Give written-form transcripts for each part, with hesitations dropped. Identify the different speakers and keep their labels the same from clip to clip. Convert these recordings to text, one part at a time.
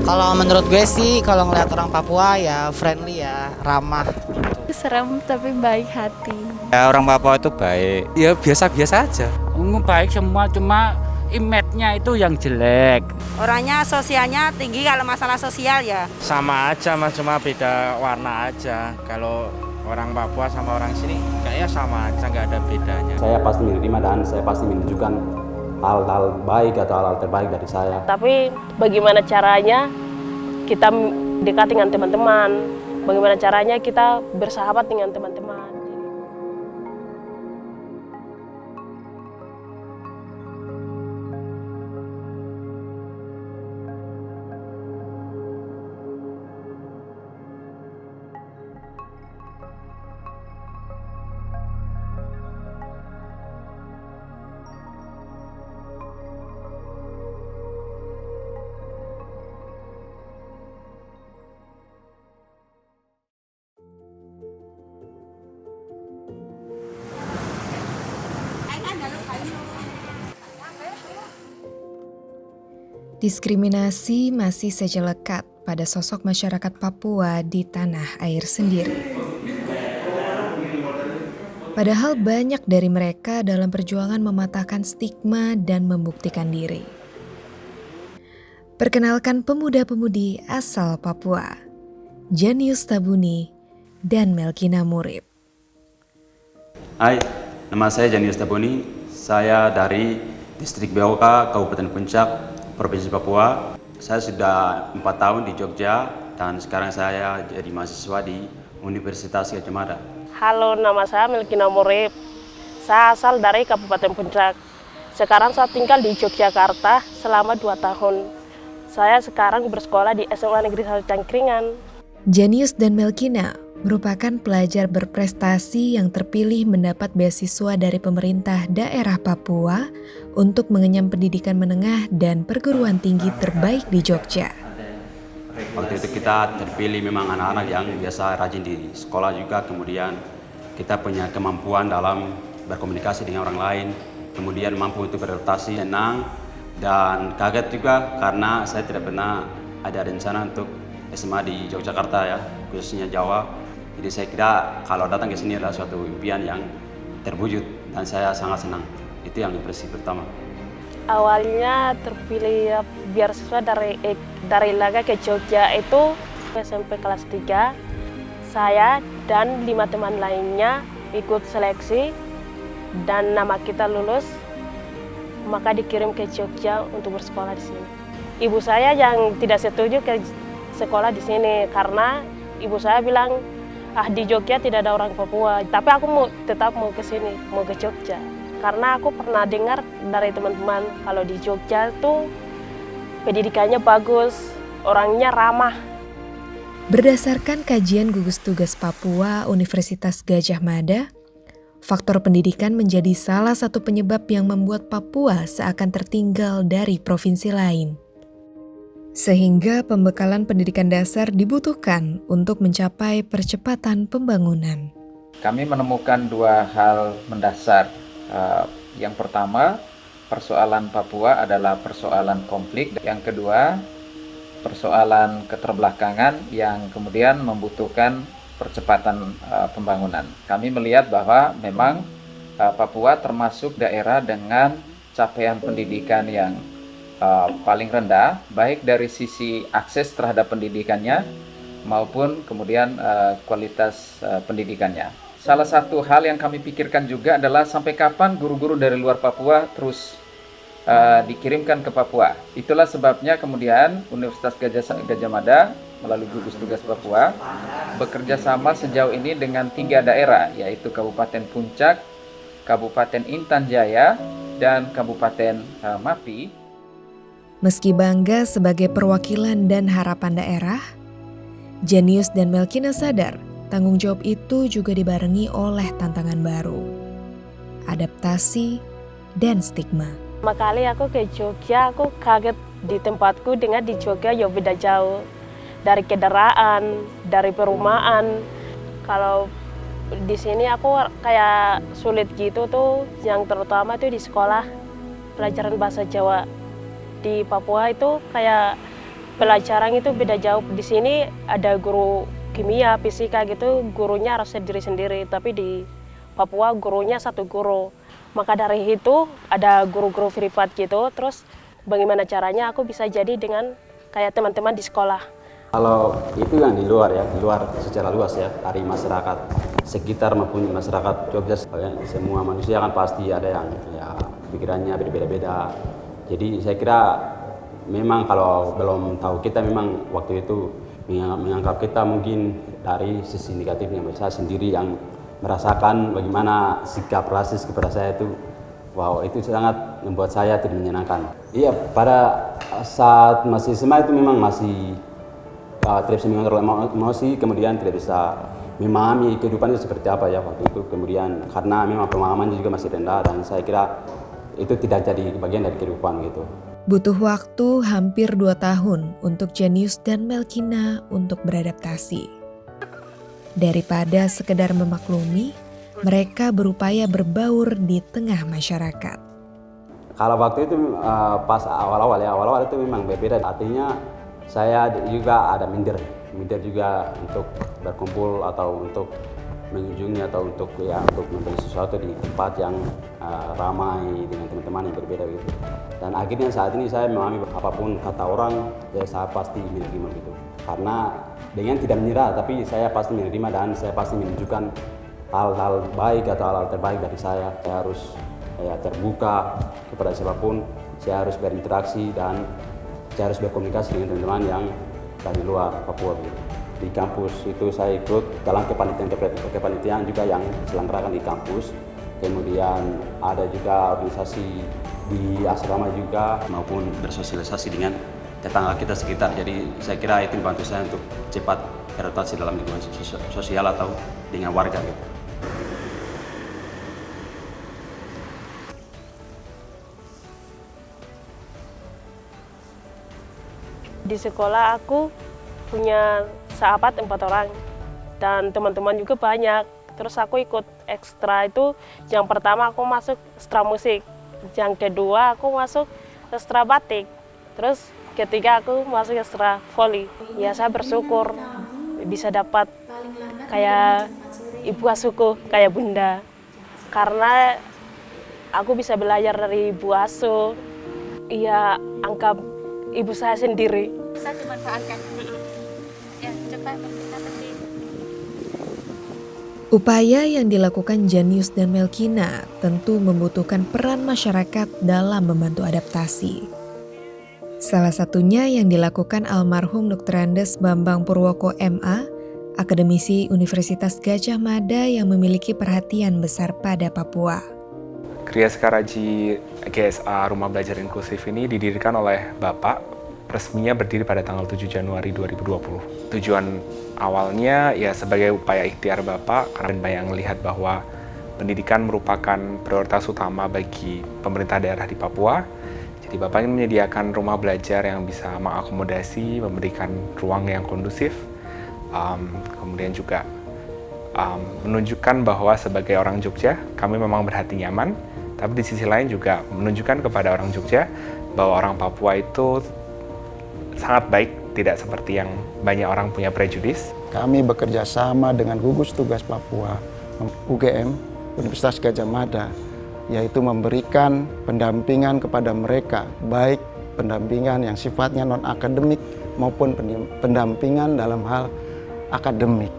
Speaker 1: Kalau menurut gue sih, kalau ngeliat orang Papua ya friendly ya, ramah gitu.
Speaker 2: Serem tapi baik hati.
Speaker 3: Ya, orang Papua itu baik, ya biasa-biasa aja.
Speaker 4: Baik semua, cuma image-nya itu yang jelek.
Speaker 5: Orangnya sosialnya tinggi, kalau masalah sosial ya.
Speaker 6: Sama aja mas, cuma beda warna aja. Kalau orang Papua sama orang sini kayaknya sama aja, nggak ada bedanya.
Speaker 7: Saya pasti menerima dan saya pasti menunjukkan hal-hal baik atau hal-hal terbaik dari saya.
Speaker 8: Tapi bagaimana caranya kita dekat dengan teman-teman, bagaimana caranya kita bersahabat dengan teman-teman.
Speaker 9: Diskriminasi masih saja lekat pada sosok masyarakat Papua di tanah air sendiri. Padahal banyak dari mereka dalam perjuangan mematahkan stigma dan membuktikan diri. Perkenalkan pemuda-pemudi asal Papua, Janius Tabuni dan Melkina Murib.
Speaker 7: Hai, nama saya Janius Tabuni. Saya dari Distrik Beoka, Kabupaten Puncak, Provinsi Papua. Saya sudah 4 tahun di Jogja dan sekarang saya jadi mahasiswa di Universitas Gadjah Mada.
Speaker 8: Halo, nama saya Melkina Murib. Saya asal dari Kabupaten Puncak. Sekarang saya tinggal di Yogyakarta selama 2 tahun. Saya sekarang bersekolah di SMA Negeri 1 Cangkringan.
Speaker 9: Janius dan Melkina merupakan pelajar berprestasi yang terpilih mendapat beasiswa dari pemerintah daerah Papua untuk mengenyam pendidikan menengah dan perguruan tinggi terbaik di Jogja.
Speaker 7: Waktu itu kita terpilih memang anak-anak yang biasa rajin di sekolah juga, kemudian kita punya kemampuan dalam berkomunikasi dengan orang lain, kemudian mampu untuk beradaptasi, senang dan kaget juga karena saya tidak pernah ada rencana untuk SMA di Yogyakarta ya, khususnya Jawa. Jadi saya kira kalau datang ke sini adalah suatu impian yang terwujud dan saya sangat senang. Itu yang impresi pertama.
Speaker 8: Awalnya terpilih beasiswa dari Laga ke Jogja itu SMP kelas 3. Saya dan 5 teman lainnya ikut seleksi dan nama kita lulus, maka dikirim ke Jogja untuk bersekolah di sini. Ibu saya yang tidak setuju ke sekolah di sini karena ibu saya bilang, di Jogja tidak ada orang Papua, tapi aku tetap mau ke sini, mau ke Jogja. Karena aku pernah dengar dari teman-teman kalau di Jogja tuh pendidikannya bagus, orangnya ramah.
Speaker 9: Berdasarkan kajian gugus tugas Papua Universitas Gadjah Mada, faktor pendidikan menjadi salah satu penyebab yang membuat Papua seakan tertinggal dari provinsi lain. Sehingga pembekalan pendidikan dasar dibutuhkan untuk mencapai percepatan pembangunan.
Speaker 10: Kami menemukan 2 hal mendasar. Yang pertama, persoalan Papua adalah persoalan konflik. Yang kedua, persoalan keterbelakangan yang kemudian membutuhkan percepatan pembangunan. Kami melihat bahwa memang Papua termasuk daerah dengan capaian pendidikan yang paling rendah, baik dari sisi akses terhadap pendidikannya maupun kemudian kualitas pendidikannya. Salah satu hal yang kami pikirkan juga adalah sampai kapan guru-guru dari luar Papua terus dikirimkan ke Papua. Itulah sebabnya kemudian Universitas Gadjah Mada melalui gugus tugas Papua bekerja sama sejauh ini dengan 3 daerah, yaitu Kabupaten Puncak, Kabupaten Intan Jaya, dan Kabupaten Mapi.
Speaker 9: Meski bangga sebagai perwakilan dan harapan daerah, Janius dan Melkina sadar tanggung jawab itu juga dibarengi oleh tantangan baru, adaptasi, dan stigma.
Speaker 8: Pertama kali aku ke Jogja, aku kaget di tempatku dengan di Jogja ya beda jauh. Dari kendaraan, dari perumahan. Kalau di sini aku kayak sulit gitu tuh, yang terutama tuh di sekolah pelajaran bahasa Jawa. Di Papua itu kayak pelajaran itu beda jauh. Di sini ada guru kimia, fisika gitu, gurunya harus sendiri-sendiri. Tapi di Papua gurunya satu guru. Maka dari itu ada guru-guru privat gitu. Terus bagaimana caranya aku bisa jadi dengan kayak teman-teman di sekolah.
Speaker 7: Kalau itu yang di luar ya, di luar secara luas ya, dari masyarakat sekitar maupun masyarakat Jogja, semua manusia kan pasti ada yang ya pikirannya beda-beda. Jadi saya kira memang kalau belum tahu kita memang waktu itu menganggap kita mungkin dari sisi negatifnya, saya sendiri yang merasakan bagaimana sikap rasis kepada saya itu, wow, itu sangat membuat saya tidak menyenangkan. Iya, pada saat masih SMA itu memang masih tidak bisa mengontrol emosi, kemudian tidak bisa memahami kehidupan itu seperti apa ya waktu itu. Kemudian karena memang pemahamannya juga masih rendah dan saya kira itu tidak jadi bagian dari kehidupan gitu.
Speaker 9: Butuh waktu hampir 2 tahun untuk Jenius dan Melkina untuk beradaptasi. Daripada sekedar memaklumi, mereka berupaya berbaur di tengah masyarakat.
Speaker 7: Kalau waktu itu pas awal-awal itu memang berbeda, artinya saya juga ada minder juga untuk berkumpul atau untuk mengunjungi atau untuk membeli sesuatu di tempat yang ramai dengan teman-teman yang berbeda gitu. Dan akhirnya saat ini saya memahami apapun kata orang, ya saya pasti menerima gitu. Karena dengan tidak menyerah, tapi saya pasti menerima dan saya pasti menunjukkan hal-hal baik atau hal-hal terbaik dari saya. Saya harus terbuka kepada siapapun, saya harus berinteraksi dan saya harus berkomunikasi dengan teman-teman yang dari luar Papua gitu. Di kampus itu saya ikut dalam kepanitiaan juga yang diselenggarakan di kampus. Kemudian ada juga organisasi di asrama juga maupun bersosialisasi dengan tetangga kita sekitar. Jadi saya kira itu membantu saya untuk cepat beradaptasi dalam lingkungan sosial atau dengan warga gitu.
Speaker 8: Di sekolah aku punya sahabat 4 orang dan teman-teman juga banyak. Terus aku ikut ekstra itu, yang pertama aku masuk ekstra musik, yang kedua aku masuk ekstra batik, terus ketiga aku masuk ekstra voli. Ya saya bersyukur bisa dapat kayak ibu asuhku, kayak bunda. Karena aku bisa belajar dari ibu asuh, ya anggap ibu saya sendiri.
Speaker 2: Bisa dimanfaatkan. Ya, coba kita lebih.
Speaker 9: Upaya yang dilakukan Jenius dan Melkina tentu membutuhkan peran masyarakat dalam membantu adaptasi. Salah satunya yang dilakukan almarhum Dr. Andes Bambang Purwoko MA, akademisi Universitas Gadjah Mada yang memiliki perhatian besar pada Papua.
Speaker 11: Kriya Sekaraji GSA Rumah Belajar Inklusif ini didirikan oleh Bapak, resminya berdiri pada tanggal 7 Januari 2020. Tujuan awalnya ya sebagai upaya ikhtiar Bapak, karena banyak melihat bahwa pendidikan merupakan prioritas utama bagi pemerintah daerah di Papua. Jadi Bapak ingin menyediakan rumah belajar yang bisa mengakomodasi, memberikan ruang yang kondusif, kemudian juga menunjukkan bahwa sebagai orang Jogja, kami memang berhati nyaman, tapi di sisi lain juga menunjukkan kepada orang Jogja bahwa orang Papua itu sangat baik, tidak seperti yang banyak orang punya prejudis.
Speaker 12: Kami bekerja sama dengan gugus tugas Papua, UGM, Universitas Gadjah Mada, yaitu memberikan pendampingan kepada mereka, baik pendampingan yang sifatnya non-akademik maupun pendampingan dalam hal akademik.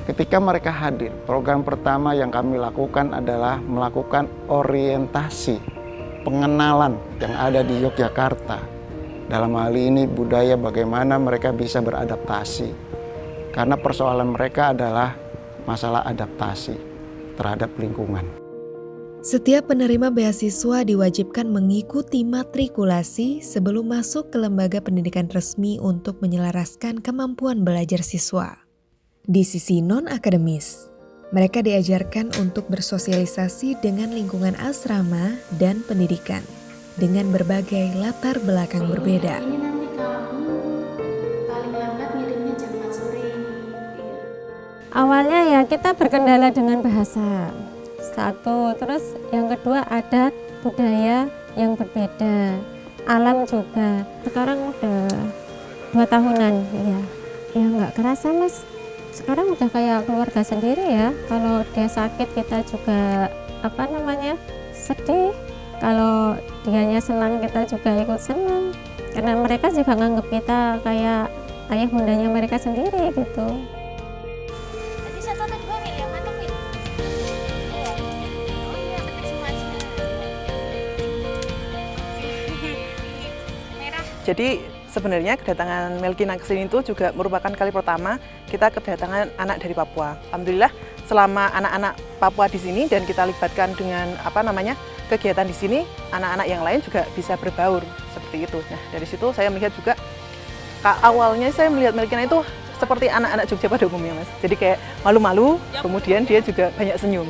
Speaker 12: Ketika mereka hadir, program pertama yang kami lakukan adalah melakukan orientasi, pengenalan yang ada di Yogyakarta. Dalam hal ini budaya bagaimana mereka bisa beradaptasi. Karena persoalan mereka adalah masalah adaptasi terhadap lingkungan.
Speaker 9: Setiap penerima beasiswa diwajibkan mengikuti matrikulasi sebelum masuk ke lembaga pendidikan resmi untuk menyelaraskan kemampuan belajar siswa. Di sisi non-akademis, mereka diajarkan untuk bersosialisasi dengan lingkungan asrama dan pendidikan dengan berbagai latar belakang berbeda.
Speaker 2: Ini nanti kamu paling lambat ngirimnya jam 4 sore.
Speaker 13: Awalnya ya kita berkendala dengan bahasa, satu, terus yang kedua adat budaya yang berbeda, alam juga. Sekarang udah 2 tahunan ya. Ya nggak kerasa Mas. Sekarang udah kayak keluarga sendiri ya. Kalau dia sakit kita juga sedih. Kalau dianya senang kita juga ikut senang. Karena mereka juga nganggap kita kayak ayah bundanya mereka sendiri gitu.
Speaker 2: Tadi satu atau dua Wil yang matang Wil? Oh iya, betul semua sih. Merah.
Speaker 14: Jadi sebenarnya kedatangan Melkina ke sini itu juga merupakan kali pertama kita kedatangan anak dari Papua. Alhamdulillah selama anak-anak Papua di sini dan kita libatkan dengan kegiatan di sini, anak-anak yang lain juga bisa berbaur seperti itu. Nah dari situ saya melihat juga awalnya saya melihat Melkina itu seperti anak-anak Jogja pada umumnya Mas. Jadi kayak malu-malu, kemudian dia juga banyak senyum.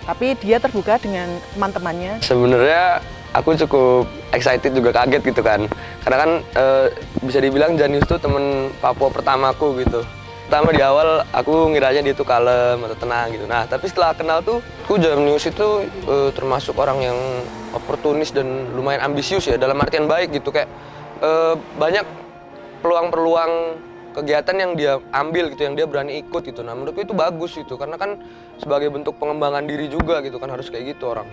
Speaker 14: Tapi dia terbuka dengan teman-temannya.
Speaker 15: Sebenarnya aku cukup excited juga kaget gitu kan. Karena kan bisa dibilang Janius tuh temen Papua pertamaku gitu. Pertama di awal aku ngiranya dia tuh kalem atau tenang gitu. Nah tapi setelah kenal tuh, Janius itu termasuk orang yang oportunis dan lumayan ambisius ya, dalam artian baik gitu. Kayak banyak peluang-peluang kegiatan yang dia ambil gitu, yang dia berani ikut gitu. Nah menurutku itu bagus gitu, karena kan sebagai bentuk pengembangan diri juga gitu kan, harus kayak gitu orang.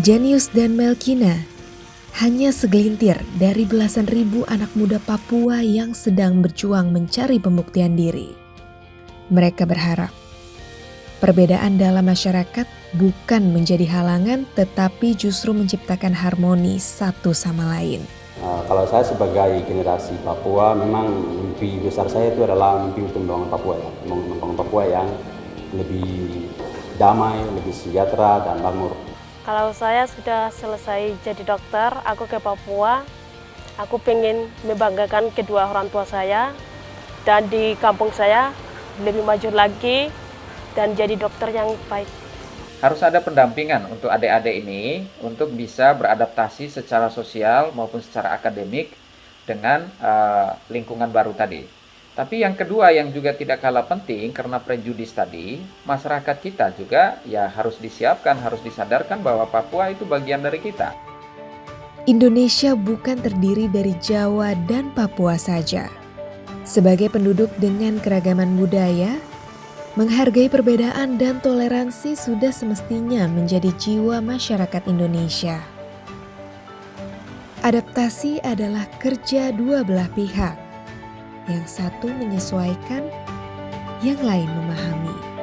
Speaker 9: Janius dan Melkina hanya segelintir dari belasan ribu anak muda Papua yang sedang berjuang mencari pembuktian diri. Mereka berharap perbedaan dalam masyarakat bukan menjadi halangan, tetapi justru menciptakan harmoni satu sama lain.
Speaker 7: Kalau saya sebagai generasi Papua, memang mimpi besar saya itu adalah mimpi untuk membangun Papua ya, membangun Papua yang lebih damai, lebih sejahtera dan makmur.
Speaker 8: Kalau saya sudah selesai jadi dokter, aku ke Papua. Aku pengen membanggakan kedua orang tua saya dan di kampung saya lebih maju lagi dan jadi dokter yang baik.
Speaker 10: Harus ada pendampingan untuk adik-adik ini untuk bisa beradaptasi secara sosial maupun secara akademik dengan lingkungan baru tadi. Tapi yang kedua yang juga tidak kalah penting karena prejudis tadi, masyarakat kita juga ya harus disiapkan, harus disadarkan bahwa Papua itu bagian dari kita.
Speaker 9: Indonesia bukan terdiri dari Jawa dan Papua saja. Sebagai penduduk dengan keragaman budaya, menghargai perbedaan dan toleransi sudah semestinya menjadi jiwa masyarakat Indonesia. Adaptasi adalah kerja dua belah pihak. Yang satu menyesuaikan, yang lain memahami.